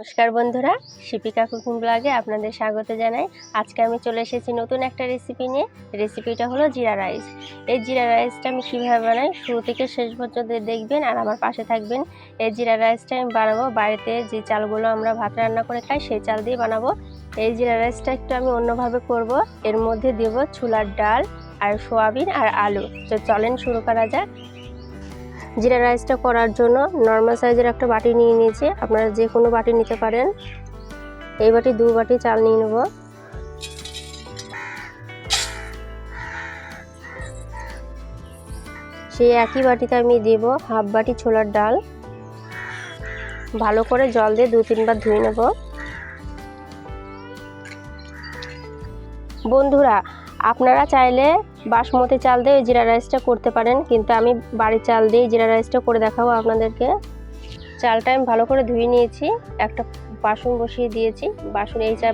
নমস্কার বন্ধুরা, শিপিকা কুকিং ব্লগে আপনাদের স্বাগত জানাই। আজকে আমি চলে এসেছি নতুন একটা রেসিপি নিয়ে। রেসিপিটা হলো জিরা রাইস। এই জিরা রাইসটা আমি কীভাবে বানাই শুরু থেকে শেষ পর্যন্ত দেখবেন আর আমার পাশে থাকবেন। এই জিরা রাইসটা আমি বানাবো বাড়িতে যে চালগুলো আমরা ভাত রান্না করে খাই সেই চাল দিয়ে বানাবো। এই জিরা রাইসটা একটু আমি অন্যভাবে করব। এর মধ্যে দেব ছোলার ডাল আর সোয়াবিন আর আলু। তো চলেন শুরু করা যাক। জিরা রাইসটা করার জন্য নর্মাল সাইজের একটা বাটি নিয়ে নিয়েছি, আপনারা যে কোনো বাটি নিতে পারেন। এই বাটি 2 বাটি চাল নিয়ে নেব। সেই একই বাটিতে আমি দেব হাফ বাটি ছোলার ডাল। ভালো করে জল দিয়ে 2-3 বার ধুয়ে নেব। বন্ধুরা, আপনারা চাইলে বাসমতি চাল দিয়ে জিরা রাইসটা করতে পারেন, কিন্তু আমি বাড়ির চাল দিয়ে জিরা রাইসটা করে দেখাবো আপনাদেরকে। চালটা আমি ভালো করে ধুয়ে নিয়েছি, একটা বাসন বসিয়ে দিয়েছি।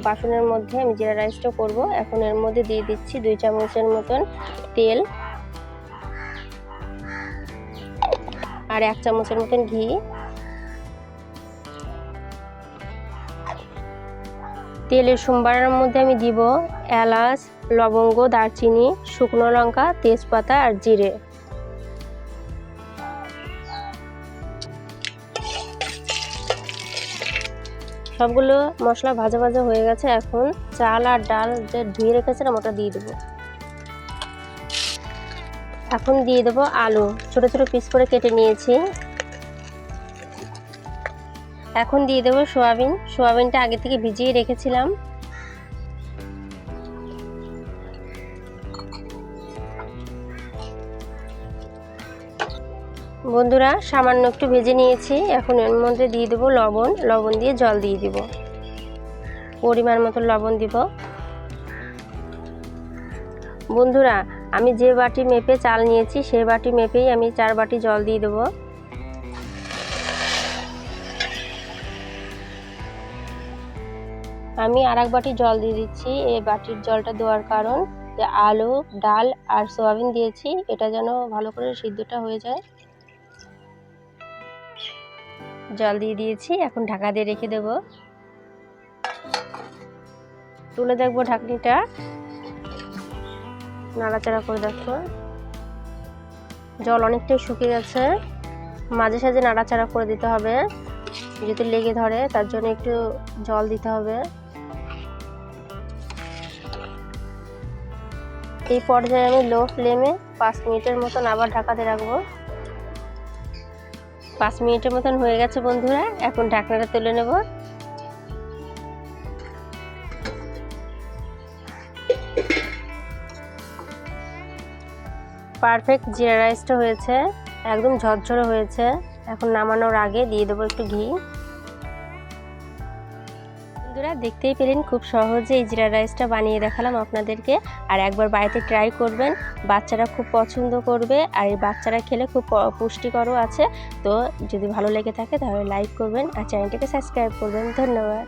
বাসনের মধ্যে আমি জিরা রাইসটা করব। এখন এর মধ্যে দিয়ে দিচ্ছি 2 চামচের মতন তেল আর 1 চামচের মতন ঘি। তেলের সম্বারের মধ্যে আমি দিব এলাচ, লবঙ্গ, দারচিনি, শুকনো লঙ্কা, তেজপাতা আর জিরে। সবগুলো মশলা ভাজা ভাজা হয়ে গেছে। এখন চাল আর ডাল যে ধুয়ে রেখেছিলাম ওটা দিয়ে দেবো। এখন দিয়ে দেবো আলু, ছোট ছোট পিস করে কেটে নিয়েছি। এখন দিয়ে দেবো সোয়াবিনটা আগে থেকে ভিজিয়ে রেখেছিলাম। বন্ধুরা, সামান্য একটু ভেজে নিয়েছি। এখন এর মধ্যে দিয়ে দেবো লবণ দিয়ে জল দিয়ে দিব। পরিমাণ মতো লবণ দিব। বন্ধুরা, আমি যে বাটি মেপে চাল নিয়েছি সেই বাটি মেপেই আমি 4 বাটি জল দিয়ে দেবো। আমি আর 1 বাটি জল দিয়ে দিচ্ছি। এই বাটির জলটা দেওয়ার কারণ যে আলু, ডাল আর সোয়াবিন দিয়েছি, এটা যেন ভালো করে সিদ্ধটা হয়ে যায়। জল দিয়ে দিয়েছি, এখন ঢাকা দিয়ে রেখে দেব। তুলে দেখবো ঢাকনিটা, নাড়াচাড়া করে দেখো। জল অনেকটাই শুকিয়ে গেছে। মাঝে সাঝে নাড়াচাড়া করে দিতে হবে, যদি লেগে ধরে তার জন্য একটু জল দিতে হবে। এই পর্যায়ে আমি লো ফ্লেমে 5 মিনিটের মতন আবার ঢাকাতে রাখবো। 5 মিনিটের মতন হয়ে গেছে বন্ধুরা। এখন ঢাকনাটা তুলে নেব। পারফেক্ট জিরা রাইসটা হয়েছে, একদম ঝরঝরে হয়েছে। এখন নামানোর আগে দিয়ে দেবো একটু ঘি। বন্ধুরা, দেখতেই পেলেন খুব সহজে এই জিরা রাইসটা বানিয়ে দেখালাম আপনাদেরকে। আর একবার বাড়িতে ট্রাই করবেন, বাচ্চারা খুব পছন্দ করবে। আর এই বাচ্চারা খেলে খুব পুষ্টিকরও আছে। তো যদি ভালো লেগে থাকে তাহলে লাইক করবেন আর চ্যানেলটাকে সাবস্ক্রাইব করবেন। ধন্যবাদ।